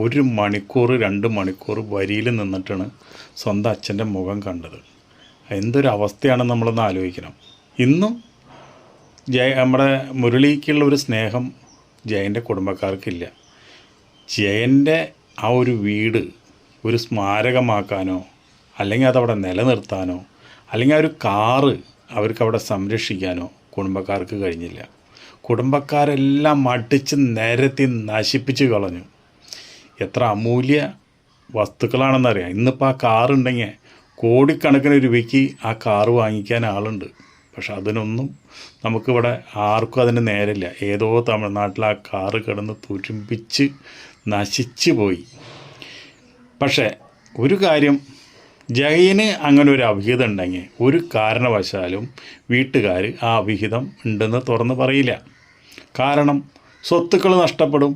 1 മണിക്കൂർ 2 മണിക്കൂർ വരിയിൽ നിന്നിട്ടാണ് സ്വന്തം അച്ഛൻ്റെ മുഖം കണ്ടത്. എന്തൊരവസ്ഥയാണെന്ന് നമ്മളൊന്ന് ആലോചിക്കണം. ഇന്നും നമ്മുടെ മുരളിക്കുള്ള ഒരു സ്നേഹം ജയൻ്റെ കുടുംബക്കാർക്കില്ല. ജയൻ്റെ ആ ഒരു വീട് ഒരു സ്മാരകമാക്കാനോ അല്ലെങ്കിൽ അതവിടെ നിലനിർത്താനോ അല്ലെങ്കിൽ ആ ഒരു കാറ് അവർക്കവിടെ സംരക്ഷിക്കാനോ കുടുംബക്കാർക്ക് കഴിഞ്ഞില്ല. കുടുംബക്കാരെല്ലാം അടിച്ച് നിരത്തി നശിപ്പിച്ച് കളഞ്ഞു. എത്ര അമൂല്യ വസ്തുക്കളാണെന്നറിയാം. ഇന്നിപ്പോൾ ആ കാറുണ്ടെങ്കിൽ കോടിക്കണക്കിന് രൂപയ്ക്ക് ആ കാറ് വാങ്ങിക്കാൻ ആളുണ്ട്. പക്ഷെ അതിനൊന്നും നമുക്കിവിടെ ആർക്കും അതിന് നേരമില്ല. ഏതോ തമിഴ്നാട്ടിൽ ആ കാറ് കിടന്ന് തുരുമ്പിച്ച് നശിച്ചു പോയി. പക്ഷേ ഒരു കാര്യം, ജയന് അങ്ങനെ ഒരു അവിഹിതം ഉണ്ടെങ്കിൽ ഒരു കാരണവശാലും വീട്ടുകാർ ആ അവിഹിതം ഉണ്ടെന്ന് തുറന്ന് പറയില്ല. കാരണം സ്വത്തുക്കൾ നഷ്ടപ്പെടും.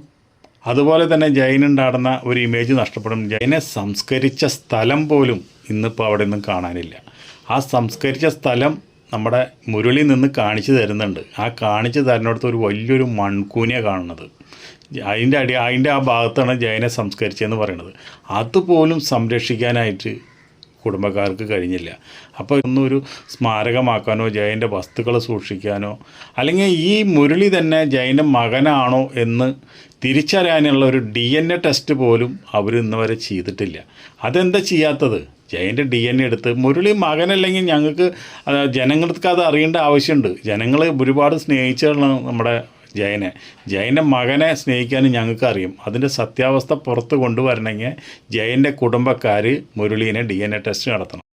അതുപോലെ തന്നെ ജയനുണ്ടാടുന്ന ഒരു ഇമേജ് നഷ്ടപ്പെടും. ജയനെ സംസ്കരിച്ച സ്ഥലം പോലും ഇന്നിപ്പോൾ അവിടെ ഒന്നും കാണാനില്ല. ആ സംസ്കരിച്ച സ്ഥലം നമ്മുടെ മുരളി നിന്ന് കാണിച്ചു തരുന്നുണ്ട്. ആ കാണിച്ചു തരുന്നിടത്ത് ഒരു വലിയൊരു മൺകൂനിയാണ് കാണുന്നത്. അതിൻ്റെ ആ ഭാഗത്താണ് ജയനെ സംസ്കരിച്ചതെന്ന് പറയുന്നത്. അതുപോലും സംരക്ഷിക്കാനായിട്ട് കുടുംബക്കാർക്ക് കഴിഞ്ഞില്ല. അപ്പോൾ ഒന്നൊരു സ്മാരകമാക്കാനോ ജയൻ്റെ വസ്തുക്കൾ സൂക്ഷിക്കാനോ അല്ലെങ്കിൽ ഈ മുരളി തന്നെ ജയൻ്റെ മകനാണോ എന്ന് തിരിച്ചറിയാനുള്ള ഒരു DNA ടെസ്റ്റ് പോലും അവർ ഇന്ന് വരെ ചെയ്തിട്ടില്ല. അതെന്താ ചെയ്യാത്തത്? ജയൻ്റെ DNA എടുത്ത് മുരളി മകനല്ലെങ്കിൽ ഞങ്ങൾക്ക് ജനങ്ങൾക്ക് അത് അറിയേണ്ട ആവശ്യമുണ്ട്. ജനങ്ങൾ ഒരുപാട് സ്നേഹിച്ചാണ് നമ്മുടെ ജയൻ്റെ മകനെ സ്നേഹിക്കാനും ഞങ്ങൾക്ക് അറിയും. അതിൻ്റെ സത്യാവസ്ഥ പുറത്ത് കൊണ്ടുവരണമെങ്കിൽ ജയൻ്റെ കുടുംബക്കാർ മുരളീനെ DNA ടെസ്റ്റ് നടത്തണം.